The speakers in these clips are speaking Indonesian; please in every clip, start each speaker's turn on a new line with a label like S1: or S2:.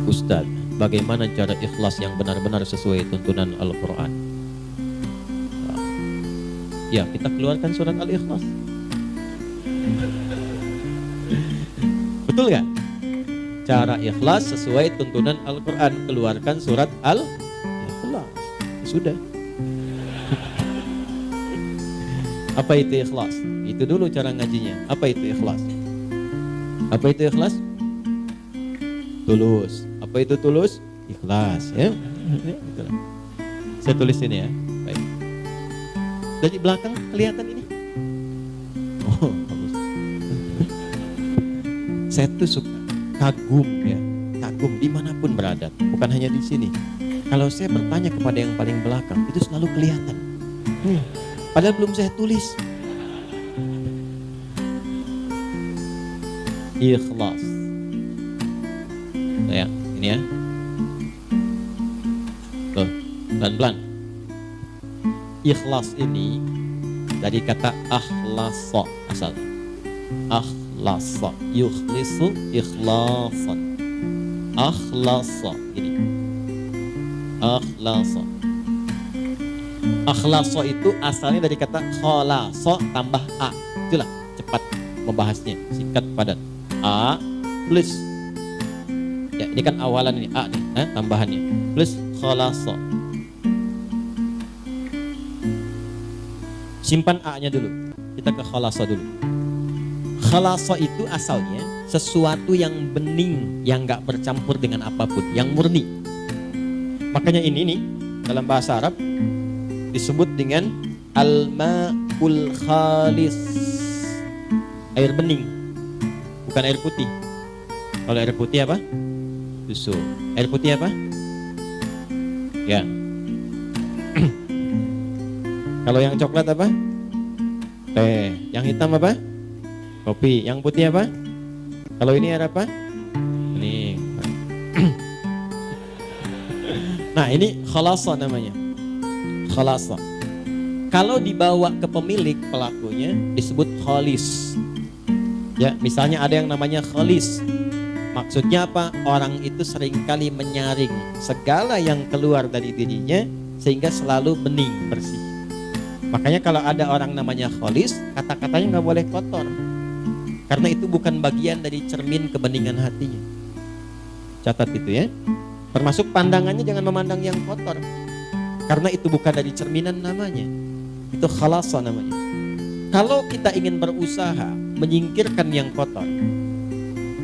S1: Ustaz, bagaimana cara ikhlas yang benar-benar sesuai tuntunan Al-Quran? Ya, kita keluarkan surat Al-Ikhlas. Betul gak? Cara ikhlas sesuai tuntunan Al-Quran, keluarkan surat Al-Ikhlas. Sudah. Apa itu ikhlas? Itu dulu cara ngajinya. Apa itu ikhlas? Apa itu ikhlas? Tulus. Apa itu tulus? Ikhlas, ya. Itulah. Saya tulis ini ya. Baik. Dari belakang kelihatan ini. Oh, bagus. Saya tuh suka kagum ya, kagum dimanapun berada, bukan hanya di sini. Kalau saya bertanya kepada yang paling belakang, itu selalu kelihatan. Padahal belum saya tulis. Ikhlas. Ya, ini ya. Tuh, pelan-pelan. Ikhlas ini dari kata akhlasa asal. Akhlasa, yukhlisu ikhlasan. Akhlasa, gini. Akhlasa. Akhlasa itu asalnya dari kata khalasa tambah a. Itulah cepat membahasnya, singkat padat. A plus, ya ini kan awalan ini a nih, tambahannya plus khalasa. Simpan a-nya dulu, kita ke khalasa dulu. Khalasa itu asalnya sesuatu yang bening, yang gak bercampur dengan apapun, yang murni. Makanya ini nih dalam bahasa Arab disebut dengan al-ma'ul khalis, air bening, bukan air putih. Kalau air putih apa? Susu. Air putih apa? Ya. Kalau yang coklat apa? Teh. Yang hitam apa? Kopi. Yang putih apa? Kalau ini air apa? Ini. Nah, ini khalasa namanya. Khalasa. Kalau dibawa ke pemilik, pelakunya disebut khalis. Ya, misalnya ada yang namanya khalis. Maksudnya apa? Orang itu seringkali menyaring segala yang keluar dari dirinya sehingga selalu bening, bersih. Makanya kalau ada orang namanya khalis, kata-katanya nggak boleh kotor. Karena itu bukan bagian dari cermin kebeningan hatinya. Catat itu ya. Termasuk pandangannya jangan memandang yang kotor. Karena itu bukan dari cerminan namanya. Itu khalasa namanya. Kalau kita ingin berusaha menyingkirkan yang kotor,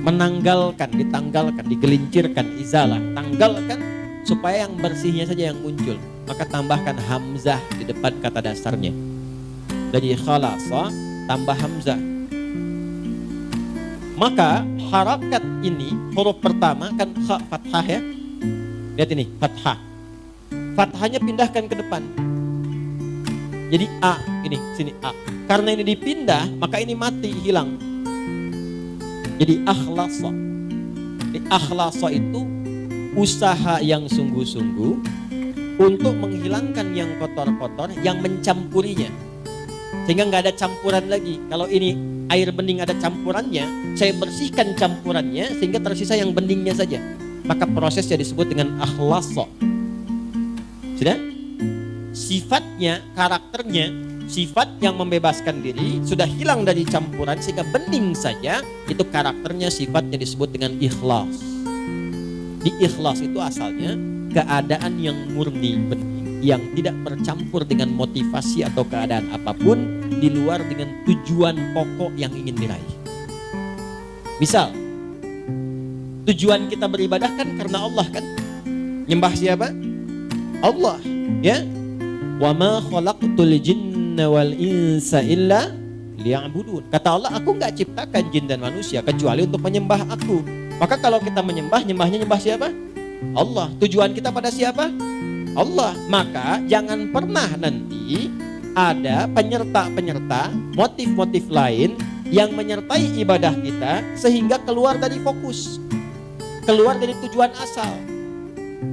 S1: menanggalkan, ditanggalkan, digelincirkan, izalah, tanggalkan supaya yang bersihnya saja yang muncul, maka tambahkan hamzah di depan kata dasarnya. Jadi khalasa tambah hamzah. Maka harakat ini, huruf pertama kan kha fathah ya. Lihat ini, fathah. Fathahnya pindahkan ke depan. Jadi A, ini sini A. Karena ini dipindah, maka ini mati, hilang. Jadi akhlasa. Jadi akhlasa itu usaha yang sungguh-sungguh untuk menghilangkan yang kotor-kotor, yang mencampurinya. Sehingga nggak ada campuran lagi. Kalau ini air bening ada campurannya, saya bersihkan campurannya sehingga tersisa yang beningnya saja. Maka prosesnya disebut dengan akhlasa. Sudah? Sifatnya, karakternya, sifat yang membebaskan diri sudah hilang dari campuran sehingga bening saja. Itu karakternya, sifatnya disebut dengan ikhlas. Di ikhlas itu asalnya keadaan yang murni, bening, yang tidak bercampur dengan motivasi atau keadaan apapun di luar dengan tujuan pokok yang ingin diraih. Misal, tujuan kita beribadah kan karena Allah kan? Nyembah siapa? Allah, ya. Wa ma khalaqtul jinna wal insa illa liya'budun. Kata Allah, aku enggak ciptakan jin dan manusia kecuali untuk menyembah aku. Maka kalau kita menyembah, nyembah siapa? Allah. Tujuan kita pada siapa? Allah. Maka jangan pernah nanti ada penyerta-penyerta, motif-motif lain yang menyertai ibadah kita sehingga keluar dari fokus, keluar dari tujuan asal.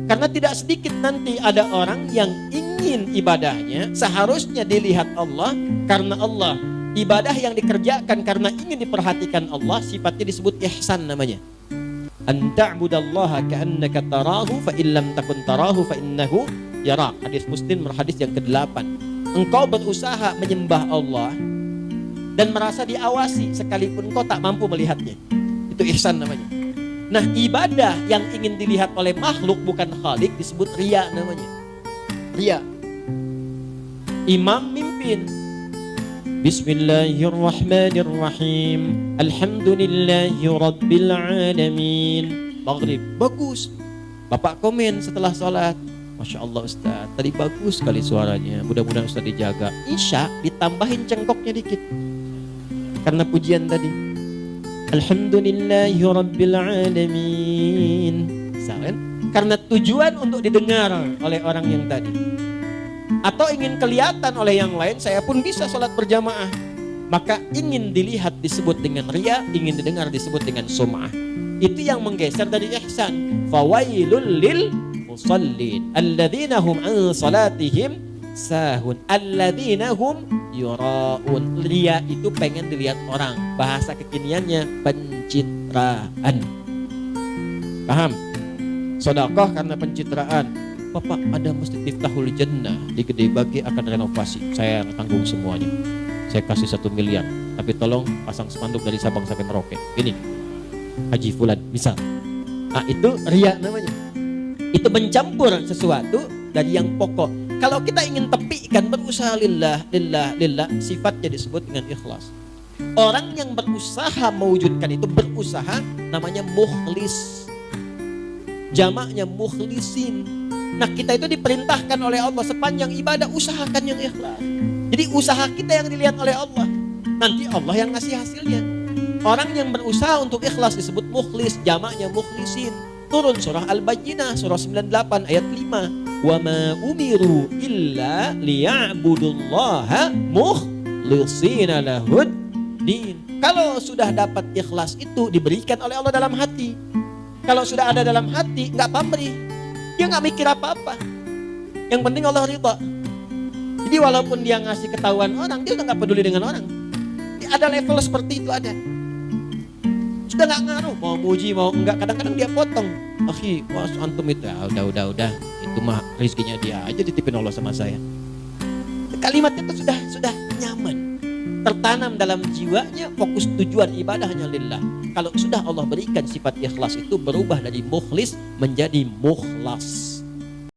S1: Karena tidak sedikit nanti ada orang yang ingin ibadahnya seharusnya dilihat Allah, karena Allah. Ibadah yang dikerjakan karena ingin diperhatikan Allah, sifatnya disebut ihsan namanya. An ta'budallaha ka'annaka tarahu fa illam takun tarahu fa innahu yarak. Hadis Muslim, hadis yang ke-8. Engkau berusaha menyembah Allah dan merasa diawasi sekalipun engkau tak mampu melihatnya. Itu ihsan namanya. Nah, ibadah yang ingin dilihat oleh makhluk bukan khalik disebut riya namanya. Riya. Imam mimpin, Bismillahirrahmanirrahim, Alhamdulillahi Rabbil Alamin. Maghrib, bagus. Bapak komen setelah sholat, Masya Allah Ustaz, tadi bagus sekali suaranya, mudah-mudahan Ustaz dijaga. Isya ditambahin cengkoknya dikit, karena pujian tadi, Alhamdulillahi Rabbil Alamin. Karena tujuan untuk didengar oleh orang yang tadi, atau ingin kelihatan oleh yang lain, saya pun bisa sholat berjamaah. Maka ingin dilihat disebut dengan riya, ingin didengar disebut dengan sum'ah. Itu yang menggeser dari ihsan. Fawailul lil musallin alladzina hum an salatihim sahun alladzina hum yura'un. Riya itu pengen dilihat orang, bahasa kekiniannya pencitraan. Paham? Sedekah karena pencitraan. Bapak, ada masjid Miftahul Jannah di Gede Bage akan renovasi, saya tanggung semuanya, saya kasih 1 miliar, tapi tolong pasang spanduk dari Sabang sampai Merauke, ini Haji Fulan, misal. Nah, itu riya namanya. Itu mencampur sesuatu dari yang pokok. Kalau kita ingin tepikan, berusaha lillah, sifatnya disebut dengan ikhlas. Orang yang berusaha mewujudkan itu, berusaha, namanya mukhlis, jamaknya mukhlisin. Nah, kita itu diperintahkan oleh Allah sepanjang ibadah usahakan yang ikhlas. Jadi usaha kita yang dilihat oleh Allah, nanti Allah yang ngasih hasilnya. Orang yang berusaha untuk ikhlas disebut mukhlis, jamaknya mukhlisin. Turun surah Al-Bayyinah, surah 98 ayat 5. Wa ma umiru illa liya'budullaha mukhlishina lahud din. Kalau sudah dapat ikhlas itu diberikan oleh Allah dalam hati. Kalau sudah ada dalam hati, enggak pamrih. Dia nggak mikir apa-apa. Yang penting Allah ridha. Jadi walaupun dia ngasih ketahuan orang, dia udah nggak peduli dengan orang. Ada level seperti itu ada. Sudah nggak ngaruh mau muji mau enggak. Kadang-kadang dia potong. Akhi, was antum itu ya, udah. Itu mah rezekinya dia aja ditipin Allah sama saya. Kalimatnya itu sudah nyaman. Tertanam dalam jiwanya, fokus tujuan ibadah hanya lillah. Kalau sudah Allah berikan sifat ikhlas itu, berubah dari mukhlis menjadi mukhlas.